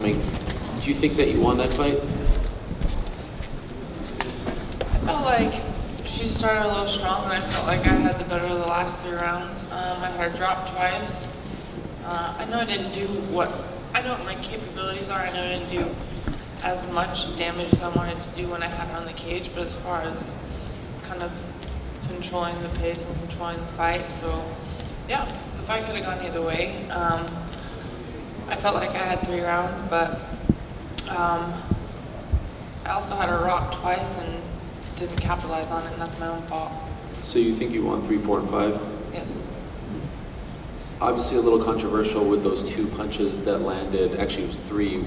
Do you think that you won that fight? I felt like she started a little strong, and I felt like I had the better of the last 3 rounds. I had her drop twice. I know I didn't do I know what my capabilities are. I know I didn't do as much damage as I wanted to do when I had her on the cage, but as far as kind of controlling the pace and controlling the fight, so yeah, the fight could have gone either way. I felt like I had 3 rounds, but I also had her rocked twice and didn't capitalize on it, and that's my own fault. So you think you won 3, 4, and 5? Yes. Obviously a little controversial with those 2 punches that landed. Actually, it was 3.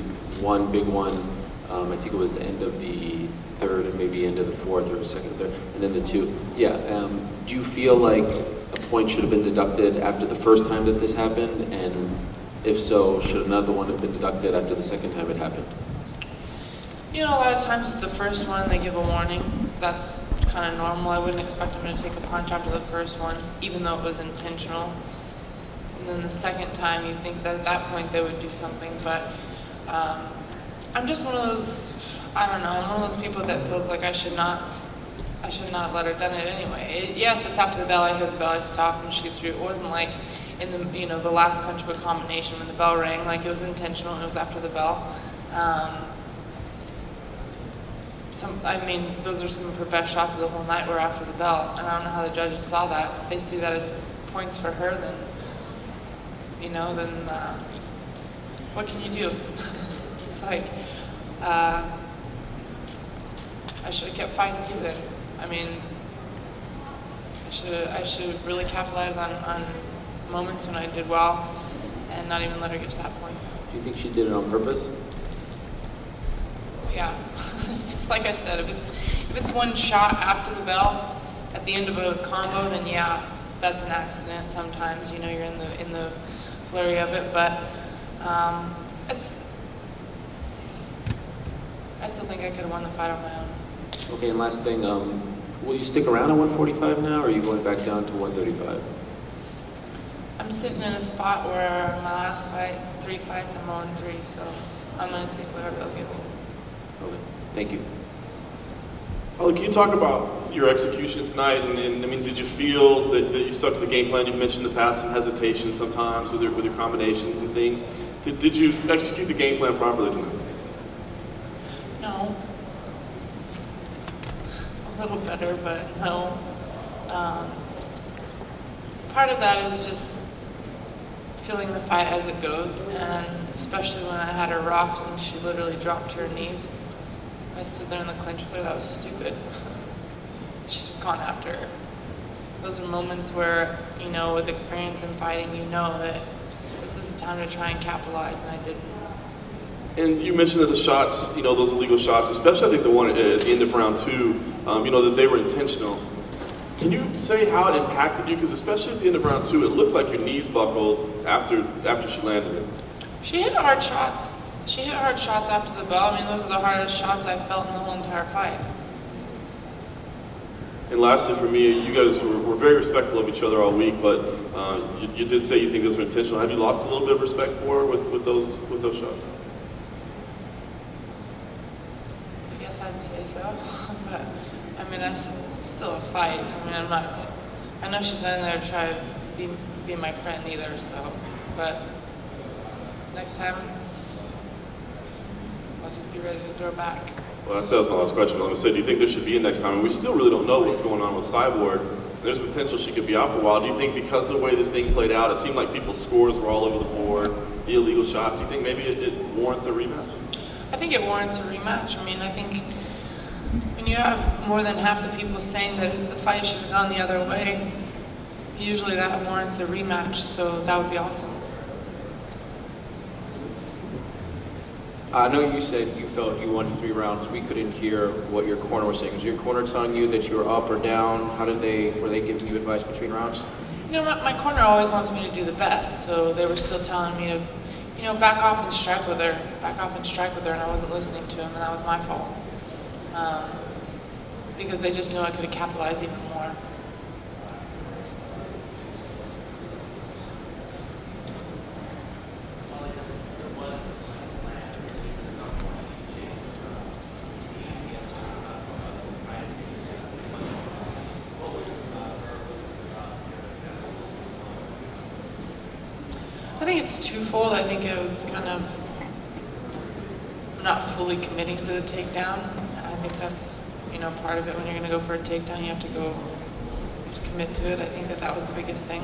One big one, I think it was the end of the 3rd and maybe end of the 4th or 2nd, 3rd, and then the 2. Yeah. Do you feel like a point should have been deducted after the first time that this happened? And if so, should another one have been deducted after the second time it happened? You know, a lot of times with the first one, they give a warning. That's kind of normal. I wouldn't expect them to take a punch after the first one, even though it was intentional. And then the second time, you think that at that point they would do something. But I'm just one of those, I don't know, I'm one of those people that feels like I should not let her done it anyway. Yes, it's after the bell. I hear the bell. I stopped and she threw. It wasn't like in the last punch of a combination when the bell rang. Like it was intentional and it was after the bell. Those are some of her best shots of the whole night were after the bell, and I don't know how the judges saw that. If they see that as points for her, then what can you do? It's like I should have kept fighting too. Then I should have really capitalized on moments when I did well, and not even let her get to that point. Do you think she did it on purpose? Yeah. Like I said, if it's one shot after the bell at the end of a combo, then yeah, that's an accident. Sometimes you're in the flurry of it, but I still think I could have won the fight on my own. Okay, and last thing, will you stick around at 145 now, or are you going back down to 135? I'm sitting in a spot where my last 3 fights, I'm 0-3, so I'm going to take whatever they'll give me. Okay, thank you. Holly, can you talk about your execution tonight? And did you feel that you stuck to the game plan? You've mentioned in the past some hesitation sometimes with your combinations and things. Did you execute the game plan properly tonight? No. A little better, but no. Part of that is just feeling the fight as it goes, and especially when I had her rocked and she literally dropped to her knees. I stood there in the clinch with her. That was stupid. She'd gone after her. Those are moments where, with experience in fighting, you know that this is the time to try and capitalize, and I didn't. And you mentioned that the shots, those illegal shots, especially I think the one at the end of round 2, that they were intentional. Can you say how it impacted you? Because especially at the end of round 2, it looked like your knees buckled after she landed it. She hit hard shots. She hit hard shots after the bell. Those are the hardest shots I felt in the whole entire fight. And lastly, for me, you guys were very respectful of each other all week, but you did say you think those were intentional. Have you lost a little bit of respect for her with those shots? I guess I'd say so, but that's still a fight. I know she's not in there to try to be my friend either, so, but next time, I'll just be ready to throw back. Well, that was my last question. I'm going to say, do you think there should be a next time? And we still really don't know what's going on with Cyborg. There's potential she could be out for a while. Do you think because of the way this thing played out, it seemed like people's scores were all over the board, the illegal shots, do you think maybe it warrants a rematch? I think it warrants a rematch. I think when you have more than half the people saying that the fight should have gone the other way, usually that warrants a rematch, so that would be awesome. I know you said you felt you won 3 rounds. We couldn't hear what your corner was saying. Was your corner telling you that you were up or down? Were they giving you advice between rounds? My corner always wants me to do the best, so they were still telling me to, back off and strike with her, and I wasn't listening to them, and that was my fault. Because they just knew I could have capitalized even more. I think it's twofold. I think it was kind of not fully committing to the takedown. I think that's, part of it. When you're going to go for a takedown, you have to commit to it. I think that was the biggest thing.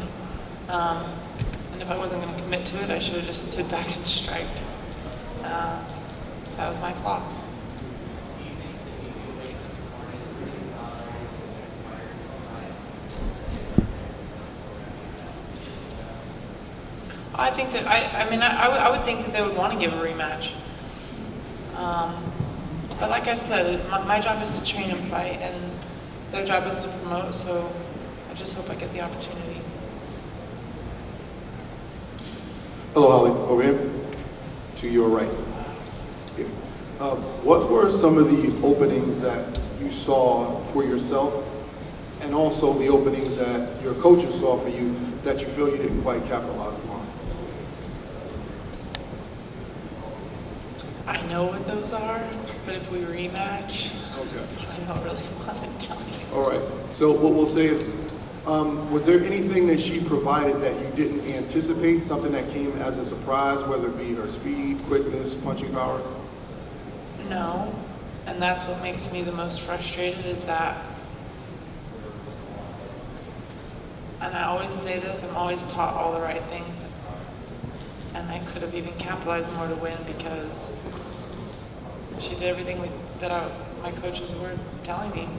And if I wasn't going to commit to it, I should have just stood back and striked. That was my flaw. I think that I would think that they would want to give a rematch. But like I said, my job is to train and fight, and their job is to promote. So I just hope I get the opportunity. Hello, Holly. Over here. To your right. Here. What were some of the openings that you saw for yourself, and also the openings that your coaches saw for you that you feel you didn't quite capitalize upon? I know what those are, but if we rematch, Okay. I don't really want to tell you. All right. So what we'll say is, was there anything that she provided that you didn't anticipate, something that came as a surprise, whether it be her speed, quickness, punching power? No, and that's what makes me the most frustrated is that, and I always say this, I'm always taught all the right things, and I could have even capitalized more to win because she did everything that my coaches were telling me.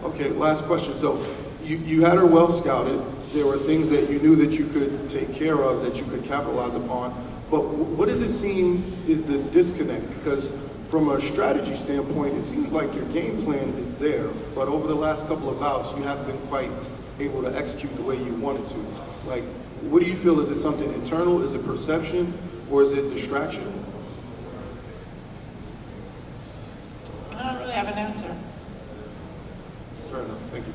Okay, last question. So you had her well scouted. There were things that you knew that you could take care of, that you could capitalize upon. But what does it seem is the disconnect? Because from a strategy standpoint, it seems like your game plan is there. But over the last couple of bouts, you haven't been quite able to execute the way you wanted to. Like, what do you feel? Is it something internal? Is it perception? Or is it distraction? I don't really have an answer. Fair enough. Thank you.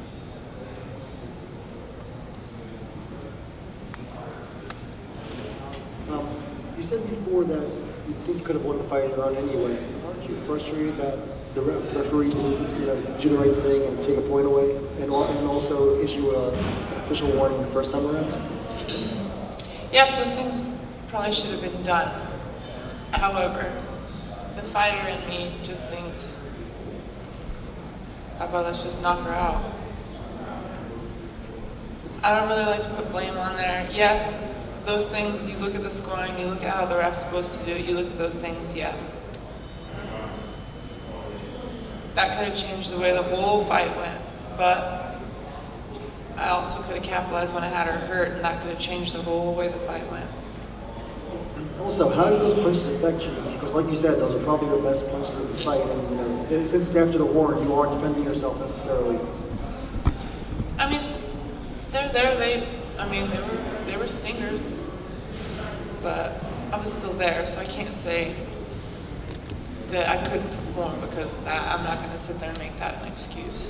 You said before that you think you could have won the fight on your own anyway. Aren't you frustrated that the referee didn't, do the right thing and take a point away, and also issue an official warning the first time around? Yes, those things probably should have been done. However, the fighter in me just thinks, how about let's just knock her out? I don't really like to put blame on there. Yes, those things, you look at the scoring, you look at how the ref's supposed to do it, you look at those things, yes. That could have changed the way the whole fight went, but I also could have capitalized when I had her hurt, and that could have changed the whole way the fight went. Also, how did those punches affect you? Because like you said, those are probably your best punches of the fight, and since it's after the warrant, you aren't defending yourself necessarily. I mean, they're there, they were stingers, but I was still there, so I can't say that I couldn't perform because of that. I'm not going to sit there and make that an excuse.